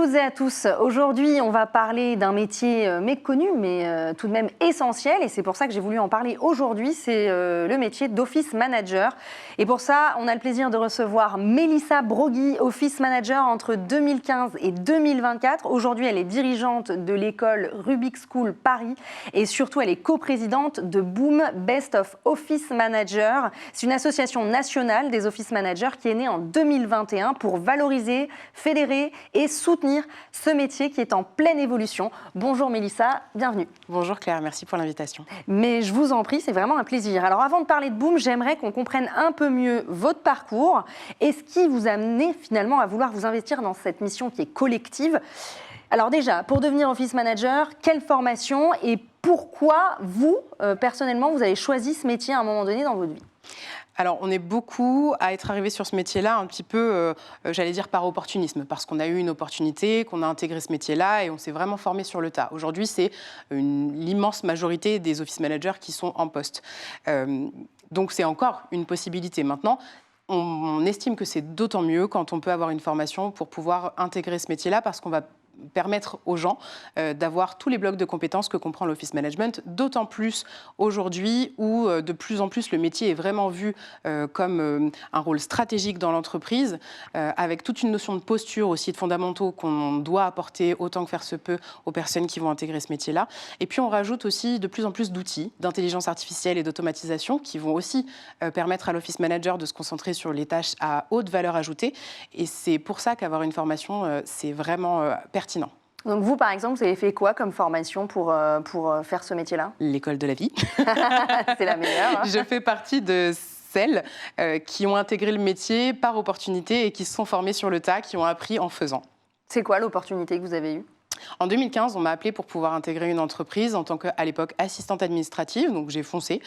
toutes et à tous. Aujourd'hui, on va parler d'un métier méconnu, mais tout de même essentiel. Et c'est pour ça que j'ai voulu en parler aujourd'hui. C'est le métier d'Office Manager. Et pour ça, on a le plaisir de recevoir Mélissa Brogui, Office Manager entre 2015 et 2024. Aujourd'hui, elle est dirigeante de l'école Rubik School Paris. Et surtout, elle est coprésidente de Boom Best of Office Manager. C'est une association nationale des Office Managers qui est née en 2021 pour valoriser, fédérer et soutenir ce métier qui est en pleine évolution. Bonjour Mélissa, bienvenue. Bonjour Claire, merci pour l'invitation. Mais je vous en prie, c'est vraiment un plaisir. Alors avant de parler de Boom, j'aimerais qu'on comprenne un peu mieux votre parcours et ce qui vous a amené finalement à vouloir vous investir dans cette mission qui est collective. Alors déjà, pour devenir Office Manager, quelle formation et pourquoi vous, personnellement, vous avez choisi ce métier à un moment donné dans votre vie ? Alors, on est beaucoup à être arrivé sur ce métier-là un petit peu, j'allais dire, par opportunisme, parce qu'on a eu une opportunité, qu'on a intégré ce métier-là et on s'est vraiment formé sur le tas. Aujourd'hui, c'est l'immense majorité des office managers qui sont en poste. Donc, c'est encore une possibilité. Maintenant, on estime que c'est d'autant mieux quand on peut avoir une formation pour pouvoir intégrer ce métier-là, parce qu'on va permettre aux gens d'avoir tous les blocs de compétences que comprend l'office management, d'autant plus aujourd'hui où de plus en plus le métier est vraiment vu comme un rôle stratégique dans l'entreprise, avec toute une notion de posture aussi, de fondamentaux qu'on doit apporter autant que faire se peut aux personnes qui vont intégrer ce métier-là. Et puis on rajoute aussi de plus en plus d'outils d'intelligence artificielle et d'automatisation qui vont aussi permettre à l'office manager de se concentrer sur les tâches à haute valeur ajoutée. Et c'est pour ça qu'avoir une formation, c'est vraiment pertinent. Donc vous, par exemple, vous avez fait quoi comme formation pour faire ce métier-là ? L'école de la vie. C'est la meilleure. Hein. Je fais partie de celles qui ont intégré le métier par opportunité et qui se sont formées sur le tas, qui ont appris en faisant. C'est quoi l'opportunité que vous avez eue ? En 2015, on m'a appelée pour pouvoir intégrer une entreprise en tant qu'à l'époque assistante administrative, donc j'ai foncé.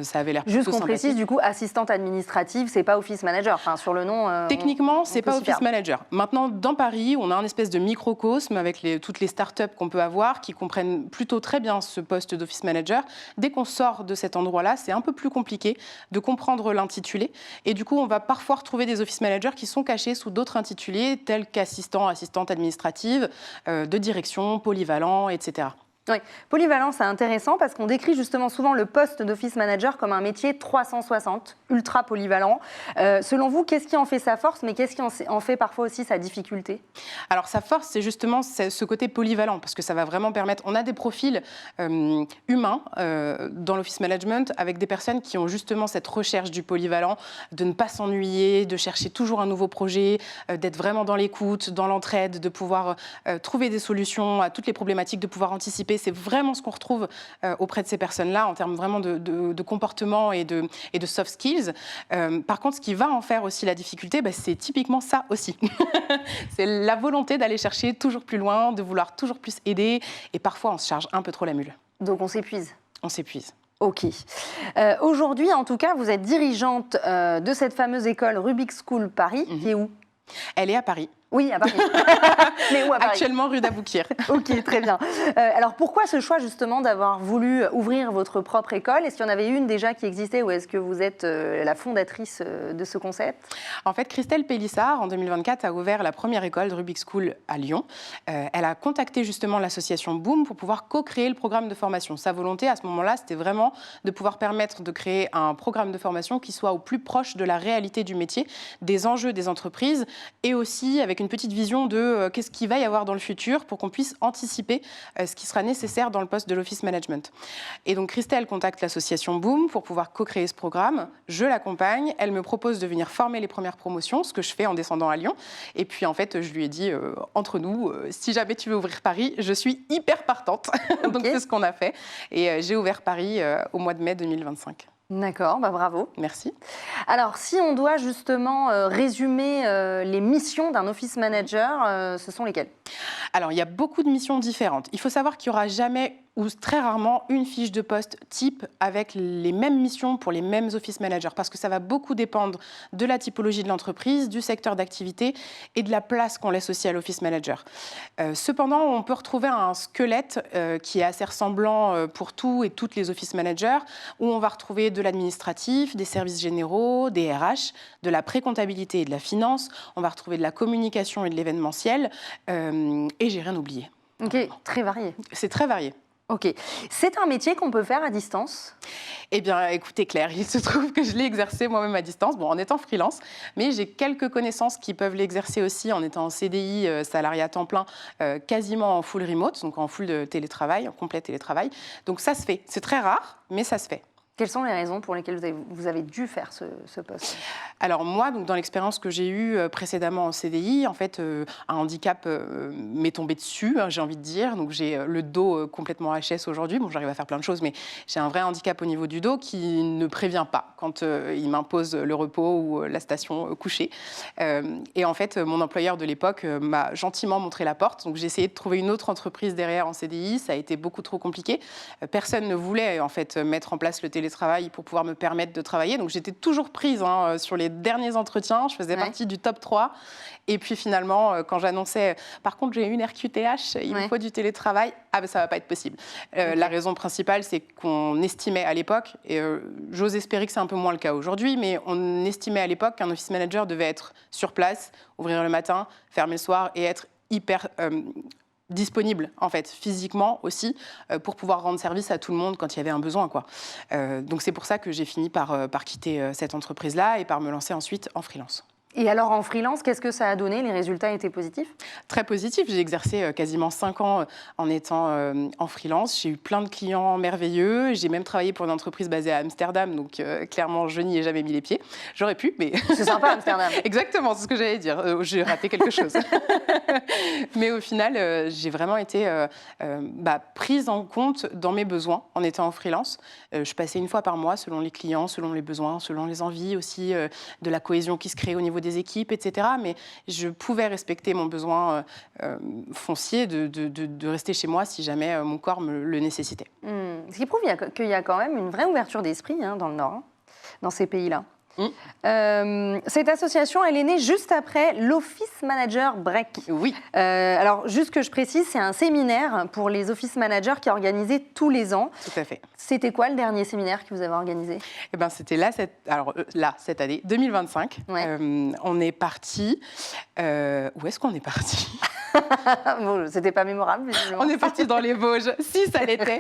Ça avait l'air plutôt sympathique. Juste qu'on précise, du coup, assistante administrative, c'est pas office manager. Enfin, sur le nom. Techniquement, c'est pas office manager. Maintenant, dans Paris, on a un espèce de microcosme avec toutes les startups qu'on peut avoir qui comprennent plutôt très bien ce poste d'office manager. Dès qu'on sort de cet endroit-là, c'est un peu plus compliqué de comprendre l'intitulé. Et du coup, on va parfois retrouver des office managers qui sont cachés sous d'autres intitulés, tels qu'assistant, assistante administrative, de direction, polyvalent, etc. Oui, polyvalent, c'est intéressant parce qu'on décrit justement souvent le poste d'office manager comme un métier 360, ultra polyvalent. Selon vous, qu'est-ce qui en fait sa force, mais qu'est-ce qui en fait parfois aussi sa difficulté ? Alors, sa force, c'est justement ce côté polyvalent, parce que ça va vraiment permettre... On a des profils humains dans l'office management avec des personnes qui ont justement cette recherche du polyvalent, de ne pas s'ennuyer, de chercher toujours un nouveau projet, d'être vraiment dans l'écoute, dans l'entraide, de pouvoir trouver des solutions à toutes les problématiques, de pouvoir anticiper. C'est vraiment ce qu'on retrouve auprès de ces personnes-là en termes vraiment de comportement et de soft skills. Par contre, ce qui va en faire aussi la difficulté, c'est typiquement ça aussi. C'est la volonté d'aller chercher toujours plus loin, de vouloir toujours plus aider. Et parfois, on se charge un peu trop la mule. Donc, on s'épuise. On s'épuise. Ok. Aujourd'hui, en tout cas, vous êtes dirigeante de cette fameuse école Rubik School Paris, qui est où ? Elle est à Paris. Oui, à Paris. Mais où à Paris ? Actuellement, rue d'Aboukir. Ok, très bien. Alors, pourquoi ce choix, justement, d'avoir voulu ouvrir votre propre école ? Est-ce qu'il y en avait une déjà qui existait ou est-ce que vous êtes la fondatrice de ce concept ? En fait, Christelle Pélissard, en 2024, a ouvert la première école de Rubik School à Lyon. Elle a contacté justement l'association Boom pour pouvoir co-créer le programme de formation. Sa volonté, à ce moment-là, c'était vraiment de pouvoir permettre de créer un programme de formation qui soit au plus proche de la réalité du métier, des enjeux des entreprises et aussi avec une petite vision de qu'est-ce qu'il va y avoir dans le futur pour qu'on puisse anticiper ce qui sera nécessaire dans le poste de l'office management. Et donc Christelle contacte l'association Boom pour pouvoir co-créer ce programme. Je l'accompagne, elle me propose de venir former les premières promotions, ce que je fais en descendant à Lyon. Et puis en fait, je lui ai dit, entre nous, si jamais tu veux ouvrir Paris, je suis hyper partante. Okay. Donc c'est ce qu'on a fait. Et j'ai ouvert Paris au mois de mai 2025. D'accord, bravo. Merci. Alors, si on doit justement résumer les missions d'un office manager, ce sont lesquelles ? Alors, il y a beaucoup de missions différentes. Il faut savoir qu'il n'y aura jamais ou très rarement une fiche de poste type avec les mêmes missions pour les mêmes office managers, parce que ça va beaucoup dépendre de la typologie de l'entreprise, du secteur d'activité et de la place qu'on laisse aussi à l'office manager. Cependant, on peut retrouver un squelette qui est assez ressemblant pour tous et toutes les office managers, où on va retrouver de l'administratif, des services généraux, des RH, de la pré-comptabilité et de la finance, on va retrouver de la communication et de l'événementiel, et j'ai rien oublié. Ok, très varié. C'est très varié. Ok. C'est un métier qu'on peut faire à distance? Eh bien, écoutez Claire, il se trouve que je l'ai exercé moi-même à distance, bon, en étant freelance, mais j'ai quelques connaissances qui peuvent l'exercer aussi en étant en CDI, salarié à temps plein, quasiment en full remote, donc en full de télétravail, en complet télétravail. Donc ça se fait. C'est très rare, mais ça se fait. Quelles sont les raisons pour lesquelles vous avez dû faire ce poste? Alors moi, donc, dans l'expérience que j'ai eue précédemment en CDI, en fait, un handicap m'est tombé dessus, hein, j'ai envie de dire. Donc j'ai le dos complètement HS aujourd'hui. Bon, j'arrive à faire plein de choses, mais j'ai un vrai handicap au niveau du dos qui ne prévient pas quand il m'impose le repos ou la station couchée. Et en fait, mon employeur de l'époque m'a gentiment montré la porte. Donc j'ai essayé de trouver une autre entreprise derrière en CDI. Ça a été beaucoup trop compliqué. Personne ne voulait en fait mettre en place le télétravail pour pouvoir me permettre de travailler. Donc j'étais toujours prise sur les derniers entretiens. Je faisais partie du top 3. Et puis finalement, quand j'annonçais, par contre, j'ai une RQTH, il me faut du télétravail, ah ben ça va pas être possible. La raison principale, c'est qu'on estimait à l'époque, et j'ose espérer que c'est un peu moins le cas aujourd'hui, mais on estimait à l'époque qu'un office manager devait être sur place, ouvrir le matin, fermer le soir et être hyper disponible en fait physiquement aussi pour pouvoir rendre service à tout le monde quand il y avait un besoin quoi. Donc c'est pour ça que j'ai fini par quitter cette entreprise-là et par me lancer ensuite en freelance. Et alors en freelance, qu'est-ce que ça a donné? Les résultats étaient positifs? Très positif. J'ai exercé quasiment 5 ans en étant en freelance. J'ai eu plein de clients merveilleux. J'ai même travaillé pour une entreprise basée à Amsterdam. Donc clairement, je n'y ai jamais mis les pieds. J'aurais pu, mais... C'est sympa Amsterdam. Exactement, c'est ce que j'allais dire. J'ai raté quelque chose. Mais au final, j'ai vraiment été prise en compte dans mes besoins en étant en freelance. Je passais une fois par mois selon les clients, selon les besoins, selon les envies aussi, de la cohésion qui se crée au niveau des équipes, etc. Mais je pouvais respecter mon besoin foncier de rester chez moi si jamais mon corps me le nécessitait. Ce qui prouve qu'il y a quand même une vraie ouverture d'esprit dans le Nord, hein, dans ces pays-là. Cette association, elle est née juste après l'Office Manager Break. Oui. Alors, juste que je précise, c'est un séminaire pour les office managers qui est organisé tous les ans. Tout à fait. C'était quoi le dernier séminaire que vous avez organisé? Eh ben, c'était là, cette année, 2025. Ouais. On est parti. Où est-ce qu'on est parti? Bon, c'était pas mémorable, visiblement. On est parti dans les Vosges. Si, ça l'était.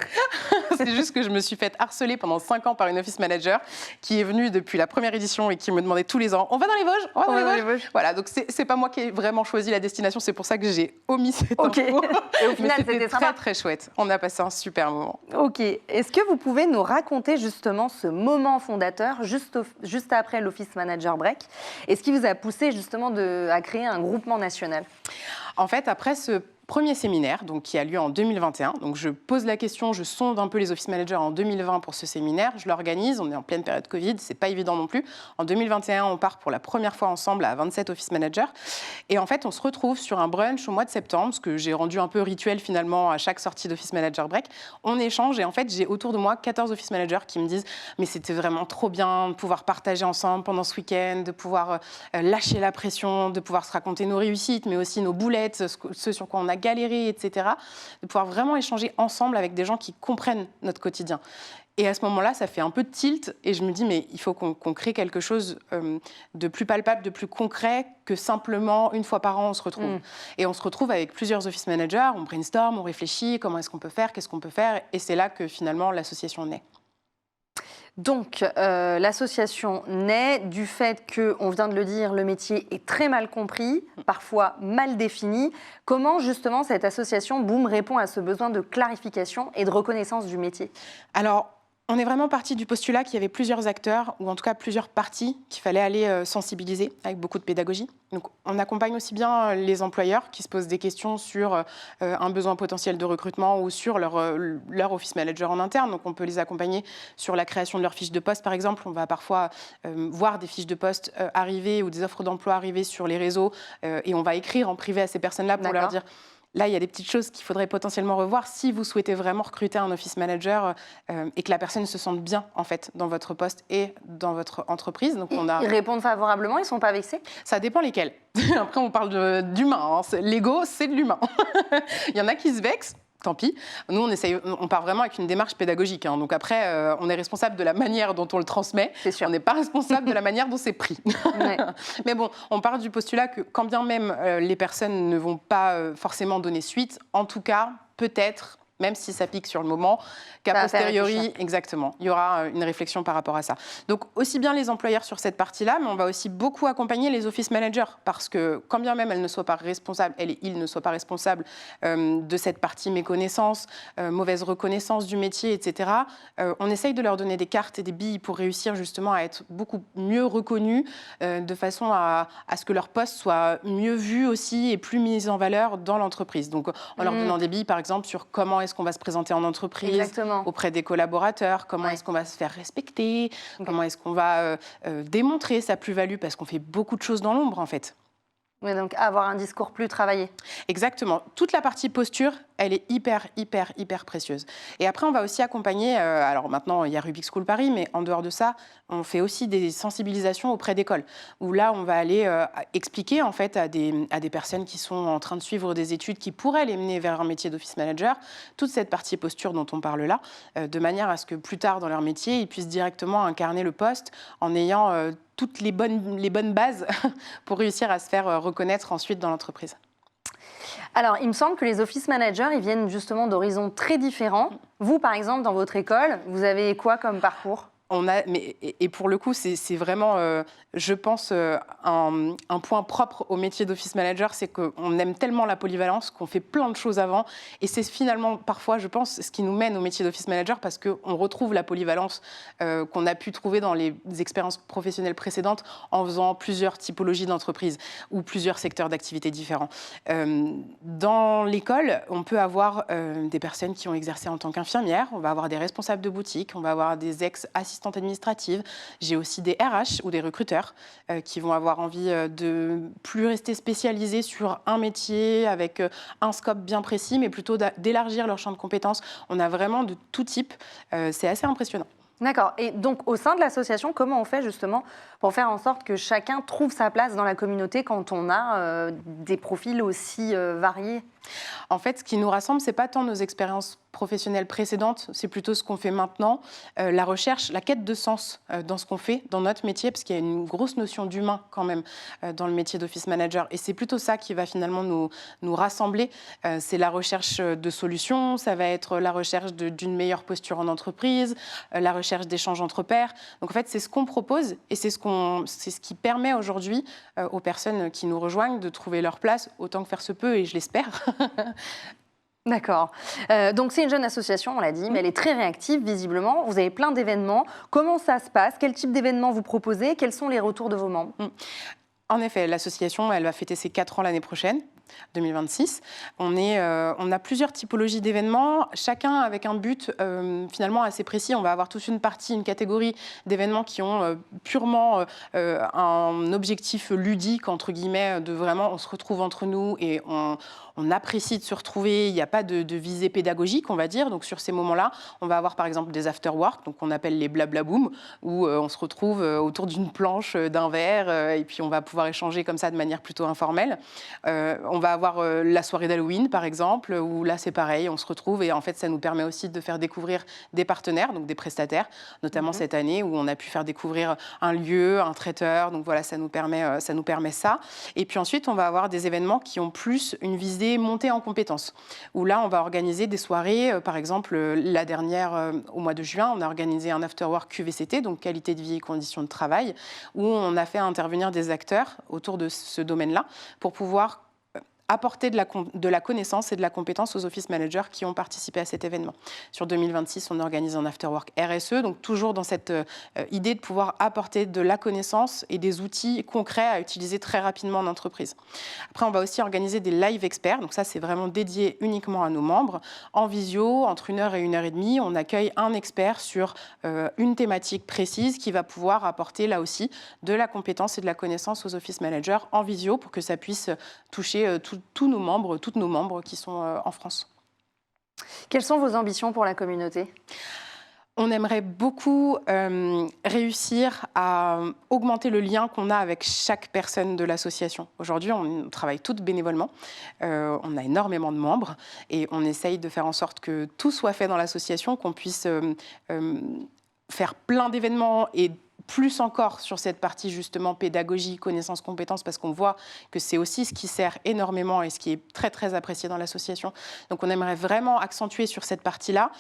C'est juste que je me suis faite harceler pendant 5 ans par une office manager qui est venue depuis la première édition et qui me demandait tous les ans, on va dans les Vosges, on va dans les Vosges. Voilà, donc c'est pas moi qui ai vraiment choisi la destination, c'est pour ça que j'ai omis cette info. Et au final, c'était très très chouette. On a passé un super moment. Ok. Est-ce que vous pouvez nous raconter justement ce moment fondateur juste après l'Office Manager Break, et ce qui vous a poussé justement à créer un groupement national? En fait, après ce premier séminaire, donc, qui a lieu en 2021, donc je pose la question, je sonde un peu les office managers en 2020 pour ce séminaire, je l'organise, on est en pleine période Covid, c'est pas évident non plus. En 2021, on part pour la première fois ensemble à 27 office managers, et en fait, on se retrouve sur un brunch au mois de septembre, ce que j'ai rendu un peu rituel finalement à chaque sortie d'Office Manager Break. On échange, et en fait, j'ai autour de moi 14 office managers qui me disent « mais c'était vraiment trop bien de pouvoir partager ensemble pendant ce week-end, de pouvoir lâcher la pression, de pouvoir se raconter nos réussites, mais aussi nos boulettes, ce sur quoi on a galéré, etc. » De pouvoir vraiment échanger ensemble avec des gens qui comprennent notre quotidien. Et à ce moment-là, ça fait un peu de tilt et je me dis, mais il faut qu'on crée quelque chose de plus palpable, de plus concret que simplement une fois par an, on se retrouve. Et on se retrouve avec plusieurs office managers, on brainstorm, on réfléchit, comment est-ce qu'on peut faire, qu'est-ce qu'on peut faire, et c'est là que finalement l'association naît. Donc, l'association naît du fait que, on vient de le dire, le métier est très mal compris, parfois mal défini. Comment, justement, cette association Boom répond à ce besoin de clarification et de reconnaissance du métier? Alors, on est vraiment parti du postulat qu'il y avait plusieurs acteurs, ou en tout cas plusieurs parties, qu'il fallait aller sensibiliser avec beaucoup de pédagogie. Donc, on accompagne aussi bien les employeurs qui se posent des questions sur un besoin potentiel de recrutement ou sur leur office manager en interne. Donc, on peut les accompagner sur la création de leurs fiches de poste, par exemple. On va parfois voir des fiches de poste arriver ou des offres d'emploi arriver sur les réseaux et on va écrire en privé à ces personnes-là pour leur dire Là, il y a des petites choses qu'il faudrait potentiellement revoir si vous souhaitez vraiment recruter un office manager et que la personne se sente bien en fait dans votre poste et dans votre entreprise. Donc, Ils répondent favorablement, ils ne sont pas vexés? Ça dépend lesquels. Après, on parle d'humain. Hein. L'ego, c'est de l'humain. Il y en a qui se vexent. Tant pis. Nous, on part vraiment avec une démarche pédagogique. Hein. Donc après, on est responsable de la manière dont on le transmet. C'est sûr. On n'est pas responsable de la manière dont c'est pris. Ouais. Mais bon, on part du postulat que quand bien même les personnes ne vont pas forcément donner suite, en tout cas, peut-être, même si ça pique sur le moment, qu'à posteriori, exactement, il y aura une réflexion par rapport à ça. Donc, aussi bien les employeurs sur cette partie-là, mais on va aussi beaucoup accompagner les office managers, parce que quand bien même elles ne soient pas responsables, elles et ils ne soient pas responsables de cette partie méconnaissance, mauvaise reconnaissance du métier, etc., on essaye de leur donner des cartes et des billes pour réussir justement à être beaucoup mieux reconnus, de façon à ce que leur poste soit mieux vu aussi et plus mis en valeur dans l'entreprise. Donc, en leur donnant des billes, par exemple, sur comment est-ce qu'on va se présenter en entreprise, Exactement. auprès des collaborateurs, comment est-ce qu'on va se faire respecter, comment est-ce qu'on va démontrer sa plus-value, parce qu'on fait beaucoup de choses dans l'ombre, en fait. Oui, donc avoir un discours plus travaillé. Exactement. Toute la partie posture, elle est hyper précieuse. Et après, on va aussi accompagner, alors maintenant, il y a Rubik's School Paris, mais en dehors de ça, on fait aussi des sensibilisations auprès d'écoles, où là, on va aller expliquer en fait à des personnes qui sont en train de suivre des études qui pourraient les mener vers un métier d'office manager, toute cette partie posture dont on parle là, de manière à ce que plus tard dans leur métier, ils puissent directement incarner le poste en ayant toutes les bonnes bases pour réussir à se faire reconnaître ensuite dans l'entreprise. Alors, il me semble que les office managers, ils viennent justement d'horizons très différents. Vous, par exemple, dans votre école, vous avez quoi comme parcours ? Et pour le coup, c'est vraiment, je pense, un point propre au métier d'office manager, c'est qu'on aime tellement la polyvalence qu'on fait plein de choses avant. Et c'est finalement, parfois, je pense, ce qui nous mène au métier d'office manager, parce qu'on retrouve la polyvalence qu'on a pu trouver dans les expériences professionnelles précédentes en faisant plusieurs typologies d'entreprises ou plusieurs secteurs d'activité différents. Dans l'école, on peut avoir des personnes qui ont exercé en tant qu'infirmière, on va avoir des responsables de boutique, on va avoir des ex-assistantes administratives. J'ai aussi des RH ou des recruteurs qui vont avoir envie de plus rester spécialisés sur un métier avec un scope bien précis, mais plutôt d'élargir leur champ de compétences. On a vraiment de tout type. C'est assez impressionnant. D'accord. Et donc, au sein de l'association, comment on fait justement pour faire en sorte que chacun trouve sa place dans la communauté quand on a des profils aussi variés ? En fait, ce qui nous rassemble, ce n'est pas tant nos expériences professionnelles précédentes, c'est plutôt ce qu'on fait maintenant, la recherche, la quête de sens dans ce qu'on fait, dans notre métier, parce qu'il y a une grosse notion d'humain quand même dans le métier d'office manager. Et c'est plutôt ça qui va finalement nous rassembler. C'est la recherche de solutions, ça va être la recherche d'une meilleure posture en entreprise, la recherche d'échanges entre pairs. Donc en fait, c'est ce qu'on propose et c'est ce qui permet aujourd'hui aux personnes qui nous rejoignent de trouver leur place, autant que faire se peut, et je l'espère. D'accord. Donc c'est une jeune association, on l'a dit, mais elle est très réactive visiblement. Vous avez plein d'événements. Comment ça se passe ? Quel type d'événements vous proposez ? Quels sont les retours de vos membres ? En effet, l'association, elle va fêter ses 4 ans l'année prochaine. 2026. On a plusieurs typologies d'événements, chacun avec un but finalement assez précis. On va avoir toute une partie, une catégorie d'événements qui ont purement un objectif ludique, entre guillemets, de vraiment on se retrouve entre nous et on apprécie de se retrouver. Il n'y a pas de visée pédagogique, on va dire. Donc sur ces moments-là, on va avoir par exemple des after-work, donc on appelle les blabla-boom, où on se retrouve autour d'une planche, d'un verre, et puis on va pouvoir échanger comme ça de manière plutôt informelle. On va avoir la soirée d'Halloween, par exemple, où là, c'est pareil, on se retrouve et en fait, ça nous permet aussi de faire découvrir des partenaires, donc des prestataires, notamment cette année où on a pu faire découvrir un lieu, un traiteur. Donc voilà, ça nous permet ça. Et puis ensuite, on va avoir des événements qui ont plus une visée montée en compétences, où là, on va organiser des soirées. Par exemple, la dernière, au mois de juin, on a organisé un after-work QVCT, donc qualité de vie et conditions de travail, où on a fait intervenir des acteurs autour de ce domaine-là pour pouvoir apporter de la connaissance et de la compétence aux office managers qui ont participé à cet événement. Sur 2026, on organise un afterwork RSE, donc toujours dans cette idée de pouvoir apporter de la connaissance et des outils concrets à utiliser très rapidement en entreprise. Après, on va aussi organiser des live experts, donc ça c'est vraiment dédié uniquement à nos membres. En visio, entre 1h et 1h30, on accueille un expert sur une thématique précise qui va pouvoir apporter là aussi de la compétence et de la connaissance aux office managers en visio pour que ça puisse toucher tous tous nos membres, toutes nos membres qui sont en France. Quelles sont vos ambitions pour la communauté ? On aimerait beaucoup réussir à augmenter le lien qu'on a avec chaque personne de l'association. Aujourd'hui, on travaille toutes bénévolement. On a énormément de membres et on essaye de faire en sorte que tout soit fait dans l'association, qu'on puisse faire plein d'événements et plus encore sur cette partie justement pédagogie, connaissances, compétences, parce qu'on voit que c'est aussi ce qui sert énormément et ce qui est très très apprécié dans l'association. Donc on aimerait vraiment accentuer sur cette partie-là,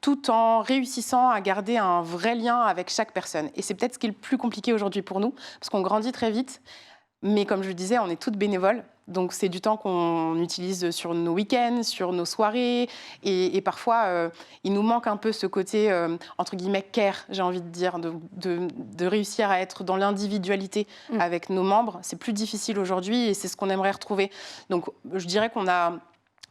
tout en réussissant à garder un vrai lien avec chaque personne. Et c'est peut-être ce qui est le plus compliqué aujourd'hui pour nous, parce qu'on grandit très vite, mais comme je le disais, on est toutes bénévoles. Donc, c'est du temps qu'on utilise sur nos week-ends, sur nos soirées. Et parfois, il nous manque un peu ce côté, entre guillemets, care, j'ai envie de dire, de réussir à être dans l'individualité avec nos membres. C'est plus difficile aujourd'hui et c'est ce qu'on aimerait retrouver. Donc, je dirais qu'on a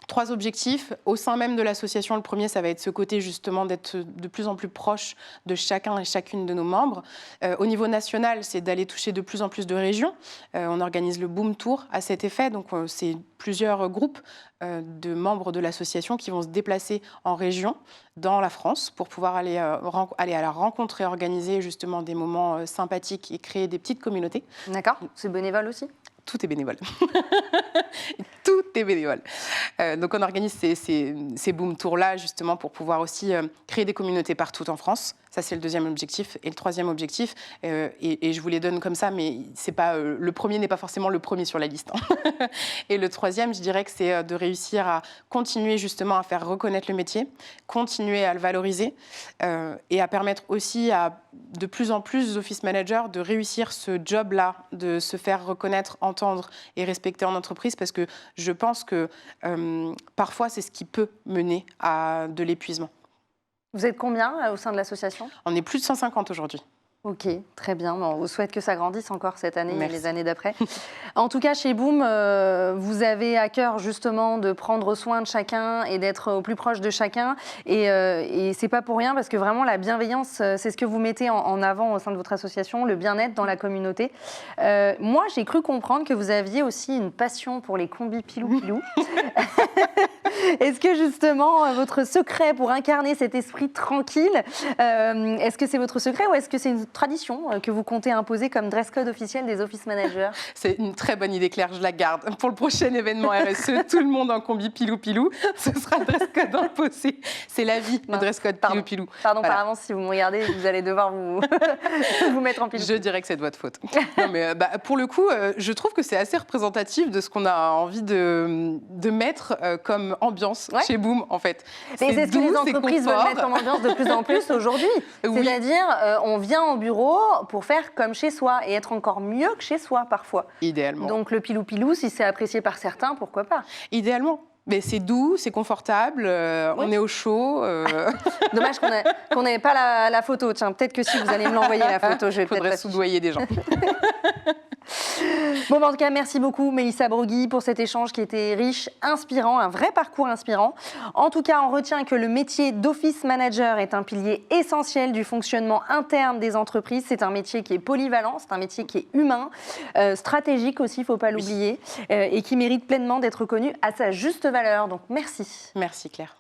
3 objectifs au sein même de l'association. Le premier, ça va être ce côté justement d'être de plus en plus proche de chacun et chacune de nos membres. Au niveau national, c'est d'aller toucher de plus en plus de régions. On organise le Boom Tour à cet effet. Donc, c'est plusieurs groupes de membres de l'association qui vont se déplacer en région dans la France pour pouvoir aller à la rencontre et organiser justement des moments sympathiques et créer des petites communautés. D'accord. C'est bénévole aussi ? Tout est bénévole. Tout est bénévole. Donc on organise ces boom tours-là justement pour pouvoir aussi créer des communautés partout en France. Ça, c'est le deuxième objectif. Et le troisième objectif, et je vous les donne comme ça, mais c'est pas, le premier n'est pas forcément le premier sur la liste. Hein. Et le troisième, je dirais que c'est de réussir à continuer justement à faire reconnaître le métier, continuer à le valoriser et à permettre aussi à de plus en plus d'office managers de réussir ce job-là, de se faire reconnaître, entendre et respecter en entreprise, parce que je pense que parfois, c'est ce qui peut mener à de l'épuisement. Vous êtes combien au sein de l'association ? On est plus de 150 aujourd'hui. Ok, très bien. On vous souhaite que ça grandisse encore cette année Merci. et les années d'après. En tout cas, chez Boom, vous avez à cœur justement de prendre soin de chacun et d'être au plus proche de chacun. Et c'est pas pour rien, parce que vraiment la bienveillance, c'est ce que vous mettez en avant au sein de votre association, le bien-être dans la communauté. Moi, j'ai cru comprendre que vous aviez aussi une passion pour les combis pilou-pilou. Est-ce que justement, votre secret pour incarner cet esprit tranquille, est-ce que c'est votre secret ou est-ce que c'est une tradition que vous comptez imposer comme dress code officiel des office managers ? C'est une très bonne idée, Claire, je la garde. Pour le prochain événement RSE, tout le monde en combi pilou-pilou, ce sera le dress code imposé. C'est la vie, le dress code pilou-pilou. Pardon, voilà. Par avance, si vous me regardez, vous allez devoir vous, vous mettre en pilou. Je dirais que c'est de votre faute. Non, mais, pour le coup, je trouve que c'est assez représentatif de ce qu'on a envie de mettre comme ambiance chez Boom, en fait. C'est ce que les entreprises veulent mettre en ambiance de plus en plus aujourd'hui. Oui. C'est-à-dire, on vient au bureau pour faire comme chez soi et être encore mieux que chez soi parfois. Idéalement. Donc le pilou-pilou, si c'est apprécié par certains, pourquoi pas ? Idéalement. Mais c'est doux, c'est confortable, on est au chaud. Dommage qu'on n'ait pas la photo. Tiens, peut-être que si vous allez me l'envoyer la photo, je vais peut-être faudrait soudoyer des gens. Bon, en tout cas, merci beaucoup Mélissa Brogui pour cet échange qui était riche, inspirant, un vrai parcours inspirant. En tout cas, on retient que le métier d'office manager est un pilier essentiel du fonctionnement interne des entreprises. C'est un métier qui est polyvalent, c'est un métier qui est humain, stratégique aussi, il ne faut pas l'oublier, et qui mérite pleinement d'être reconnu à sa juste valeur. Donc, merci. Merci Claire.